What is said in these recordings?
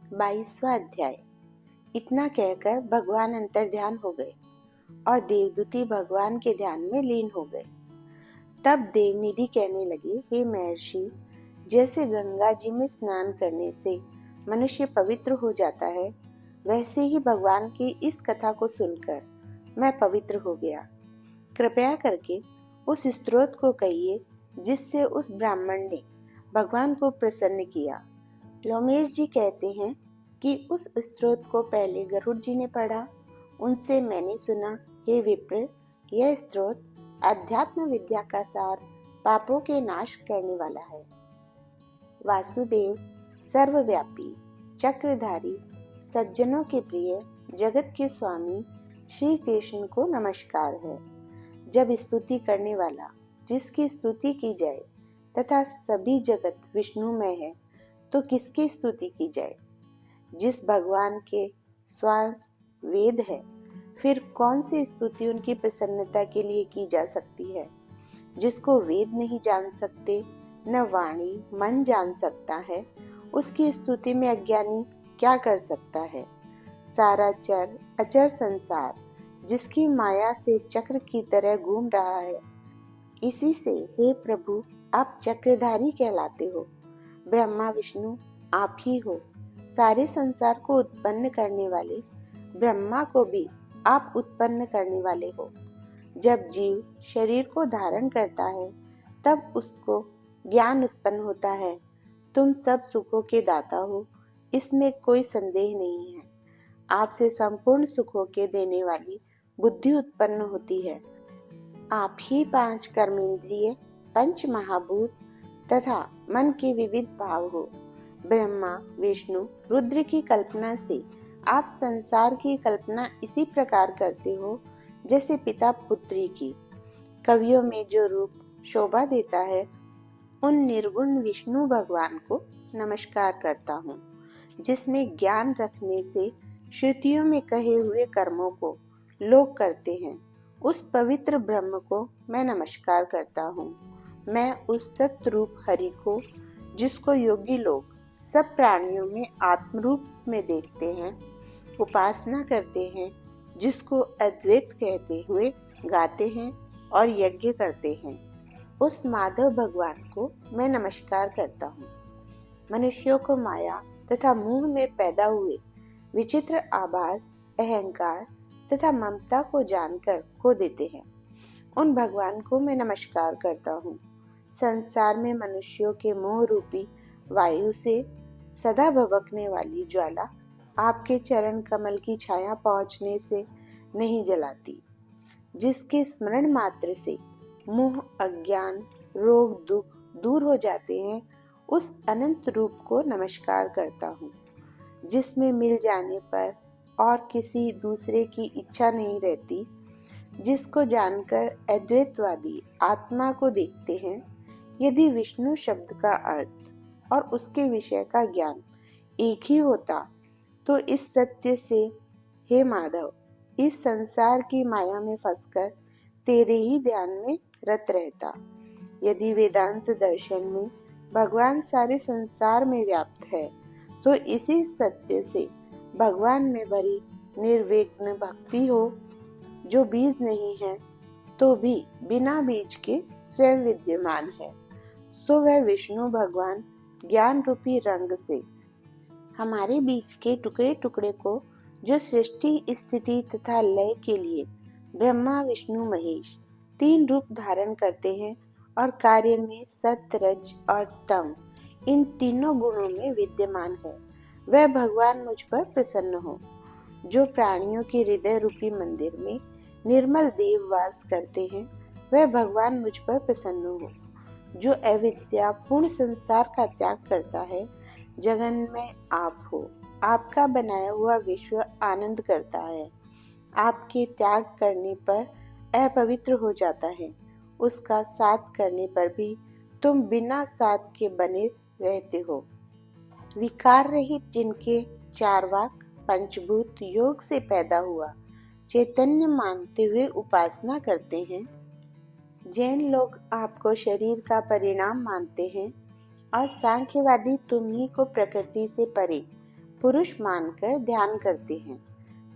22वां अध्याय। इतना कहकर भगवान अंतर्ध्यान हो गए और देवदूती भगवान के ध्यान में लीन हो गए। तब देवनिधि कहने लगे, हे महर्षि, जैसे गंगा जी में स्नान करने से मनुष्य पवित्र हो जाता है, वैसे ही भगवान की इस कथा को सुनकर मैं पवित्र हो गया। कृपया करके उस स्तोत्र को कहिए जिससे उस ब्राह्मण ने भगवान को प्रसन्न किया। लोमेश जी कहते हैं कि उस स्तोत्र को पहले गरुड़ जी ने पढ़ा। उनसे मैंने सुना, हे विप्र, यह स्तोत्र अध्यात्म विद्या का सार, पापों के नाश करने वाला है। वासुदेव, सर्वव्यापी, चक्रधारी, सज्जनों के प्रिय, जगत के स्वामी श्री कृष्ण को नमस्कार है। जब स्तुति करने वाला जिसकी स्तुति की जाए तथा सभी जगत विष्णुमय है, तो किसकी स्तुति की जाए? जिस भगवान के श्वास वेद है, फिर कौन सी स्तुति उनकी प्रसन्नता के लिए की जा सकती है? जिसको वेद नहीं जान सकते, न वाणी मन जान सकता है, उसकी स्तुति में अज्ञानी क्या कर सकता है? सारा चर अचर संसार जिसकी माया से चक्र की तरह घूम रहा है, इसी से हे प्रभु आप चक्रधारी कहलाते हो। ब्रह्मा विष्णु आप ही हो। सारे संसार को उत्पन्न करने वाले ब्रह्मा को भी आप उत्पन्न करने वाले हो। जब जीव शरीर को धारण करता है, तब उसको ज्ञान उत्पन्न होता है। तुम सब सुखों के दाता हो, इसमें कोई संदेह नहीं है। आपसे संपूर्ण सुखों के देने वाली बुद्धि उत्पन्न होती है। आप ही 5 कर्मेंद्रिय, पंच महाभूत तथा मन के विविध भाव हो। ब्रह्मा विष्णु रुद्र की कल्पना से आप संसार की कल्पना इसी प्रकार करते हो जैसे पिता पुत्री की। कवियों में जो रूप शोभा देता है, उन निर्गुण विष्णु भगवान को नमस्कार करता हूँ, जिसमें ज्ञान रखने से श्रुतियों में कहे हुए कर्मों को लोग करते हैं। उस पवित्र ब्रह्म को मैं नमस्कार करता हूँ। मैं उस सतरूप हरि को, जिसको योगी लोग सब प्राणियों में आत्मरूप में देखते हैं, उपासना करते हैं, जिसको अद्वैत कहते हुए गाते हैं और यज्ञ करते हैं, उस माधव भगवान को मैं नमस्कार करता हूँ। मनुष्यों को माया तथा मोह में पैदा हुए विचित्र आभास, अहंकार तथा ममता को जानकर खो देते हैं, उन भगवान को मैं नमस्कार करता हूँ। संसार में मनुष्यों के मोह रूपी वायु से सदा भभकने वाली ज्वाला आपके चरण कमल की छाया पहुँचने से नहीं जलाती। जिसके स्मरण मात्र से मोह, अज्ञान, रोग, दुख दूर हो जाते हैं, उस अनंत रूप को नमस्कार करता हूँ। जिसमें मिल जाने पर और किसी दूसरे की इच्छा नहीं रहती, जिसको जानकर अद्वैतवादी आत्मा को देखते हैं। यदि विष्णु शब्द का अर्थ और उसके विषय का ज्ञान एक ही होता, तो इस सत्य से, हे माधव, इस संसार की माया में फंसकर तेरे ही ध्यान में रत रहता। यदि वेदांत दर्शन में भगवान सारे संसार में व्याप्त है, तो इसी सत्य से भगवान में भरी निर्विघ्न भक्ति हो। जो बीज नहीं है, तो भी बिना बीज के स्वयं विद्यमान है, सो वह विष्णु भगवान ज्ञान रूपी रंग से हमारे बीच के टुकड़े टुकड़े को, जो सृष्टि स्थिति तथा लय के लिए ब्रह्मा विष्णु महेश 3 रूप धारण करते हैं और कार्य में सत्य, रज और तम, इन तीनों गुणों में विद्यमान है, वह भगवान मुझ पर प्रसन्न हो। जो प्राणियों के हृदय रूपी मंदिर में निर्मल देव वास करते हैं, वह भगवान मुझ पर प्रसन्न हो। जो अविद्या पूर्ण संसार का त्याग करता है, जगन में आप हो। आपका बनाया हुआ विश्व आनंद करता है। आपके त्याग करने पर अपवित्र हो जाता है, उसका साथ करने पर भी तुम बिना साथ के बने रहते हो। विकार रहित जिनके चारवाक पंचभूत योग से पैदा हुआ चैतन्य मानते हुए उपासना करते हैं। जैन लोग आपको शरीर का परिणाम मानते हैं और सांख्यवादी तुम्ही को प्रकृति से परे पुरुष मानकर ध्यान करते हैं।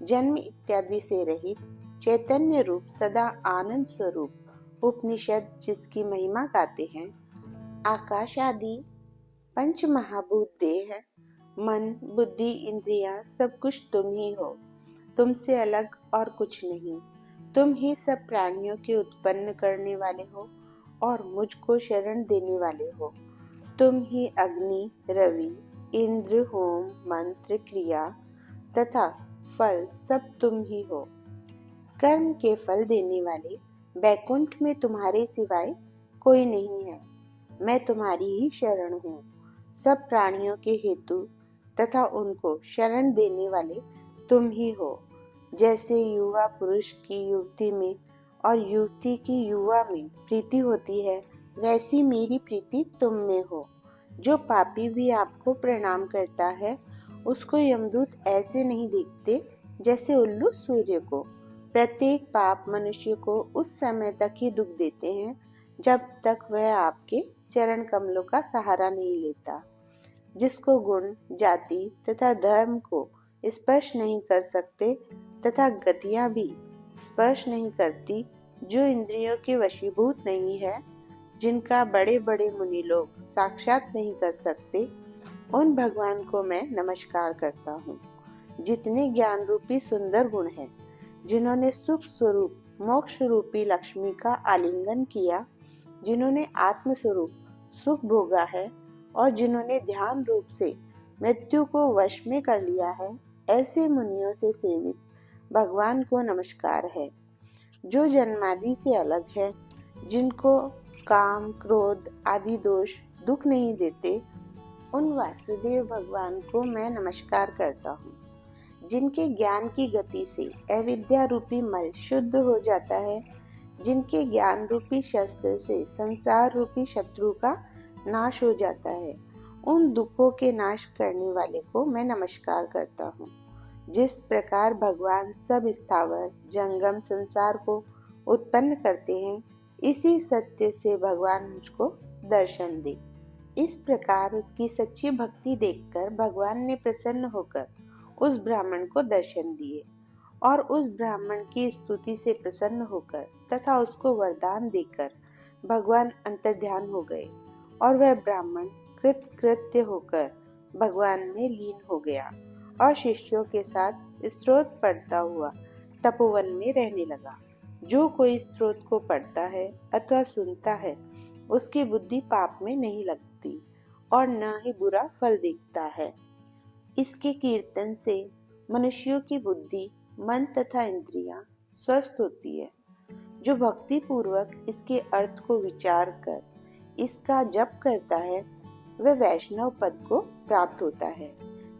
जन्म इत्यादि से रहित चैतन्य रूप सदा आनंद स्वरूप उपनिषद जिसकी महिमा गाते हैं। आकाश आदि पंच महाभूत देह, मन, बुद्धि, इंद्रियां सब कुछ तुम ही हो। तुमसे अलग और कुछ नहीं। तुम ही सब प्राणियों के उत्पन्न करने वाले हो और मुझको शरण देने वाले हो। तुम ही अग्नि, रवि, इंद्र, होम, मंत्र, क्रिया तथा फल सब तुम ही हो। कर्म के फल देने वाले बैकुंठ में तुम्हारे सिवाय कोई नहीं है। मैं तुम्हारी ही शरण हूँ। सब प्राणियों के हेतु तथा उनको शरण देने वाले तुम ही हो। जैसे युवा पुरुष की युवती में और युवती की युवा में प्रीति होती है, वैसी मेरी प्रीति तुम में हो। जो पापी भी आपको प्रणाम करता है, उसको यमदूत ऐसे नहीं देखते जैसे उल्लू सूर्य को। प्रत्येक पाप मनुष्य को उस समय तक ही दुख देते हैं जब तक वह आपके चरण कमलों का सहारा नहीं लेता। जिसको गुण, जाति तथा धर्म को स्पर्श नहीं कर सकते तथा गतियां भी स्पर्श नहीं करती, जो इंद्रियों के वशीभूत नहीं है, जिनका बड़े बड़े मुनि लोग साक्षात नहीं कर सकते, उन भगवान को मैं नमस्कार करता हूँ। जितने ज्ञान रूपी सुंदर गुण हैं, जिन्होंने सुख स्वरूप मोक्ष रूपी लक्ष्मी का आलिंगन किया, जिन्होंने आत्म स्वरूप सुख भोगा है और जिन्होंने ध्यान रूप से मृत्यु को वश में कर लिया है, ऐसे मुनियों से सेवित भगवान को नमस्कार है। जो जन्मादि से अलग है, जिनको काम, क्रोध आदि दोष दुख नहीं देते, उन वासुदेव भगवान को मैं नमस्कार करता हूँ। जिनके ज्ञान की गति से अविद्या रूपी मल शुद्ध हो जाता है, जिनके ज्ञान रूपी शस्त्र से संसार रूपी शत्रु का नाश हो जाता है, उन दुखों के नाश करने वाले को मैं नमस्कार करता हूँ। जिस प्रकार भगवान सब स्थावर जंगम संसार को उत्पन्न करते हैं, इसी सत्य से भगवान मुझको दर्शन दे। इस प्रकार उसकी सच्ची भक्ति देखकर भगवान ने प्रसन्न होकर उस ब्राह्मण को दर्शन दिए और उस ब्राह्मण की स्तुति से प्रसन्न होकर तथा उसको वरदान देकर भगवान अंतर्ध्यान हो गए और वह ब्राह्मण कृतकृत्य होकर भगवान में लीन हो गया और शिष्यों के साथ स्त्रोत पढ़ता हुआ तपोवन में रहने लगा। जो कोई स्त्रोत को पढ़ता है अथवा सुनता है, उसकी बुद्धि पाप में नहीं लगती और न ही बुरा फल देखता है। इसके कीर्तन से मनुष्यों की बुद्धि, मन तथा इंद्रियां स्वस्थ होती है। जो भक्ति पूर्वक इसके अर्थ को विचार कर इसका जप करता है, वह वैष्णव पद को प्राप्त होता है।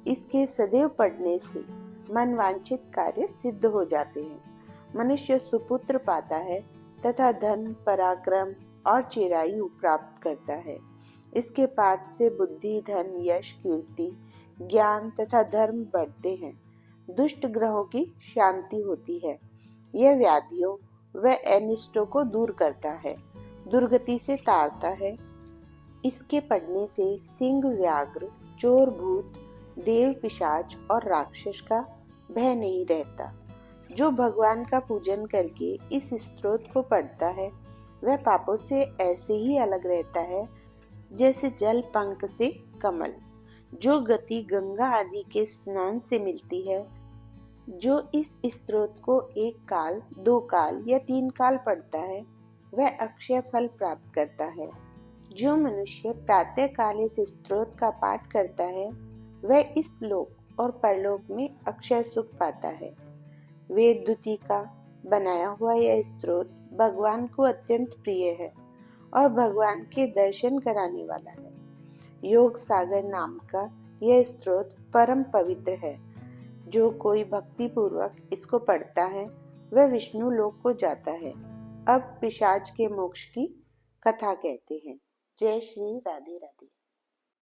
इसके सदैव पढ़ने से मन वांछित कार्य सिद्ध हो जाते हैं। मनुष्य सुपुत्र पाता है तथा धन, पराक्रम और चिरायु प्राप्त करता है। इसके पाठ से बुद्धि, धन, यश, कीर्ति, ज्ञान तथा धर्म बढ़ते हैं। दुष्ट ग्रहों की शांति होती है। यह व्याधियों व अनिष्टों को दूर करता है, दुर्गति से तारता है। इसके पढ़ने से सिंह, व्याघ्र, चोर, भूत, देव, पिशाच और राक्षस का भय नहीं रहता। जो भगवान का पूजन करके इस स्तोत्र को पढ़ता है, वह पापों से ऐसे ही अलग रहता है जैसे जल पंख से कमल। जो गति गंगा आदि के स्नान से मिलती है, जो इस स्तोत्र को 1 काल, 2 काल या 3 काल पढ़ता है, वह अक्षय फल प्राप्त करता है। जो मनुष्य प्रातः काल इस स्तोत्र का पाठ करता है, वह इस लोक और परलोक में अक्षय सुख पाता है। वेददूती का बनाया हुआ यह स्तोत्र भगवान को अत्यंत प्रिय है और भगवान के दर्शन कराने वाला है। योग सागर नाम का यह स्तोत्र परम पवित्र है। जो कोई भक्ति पूर्वक इसको पढ़ता है, वह विष्णु लोक को जाता है। अब पिशाच के मोक्ष की कथा कहते हैं। जय श्री राधे राधे।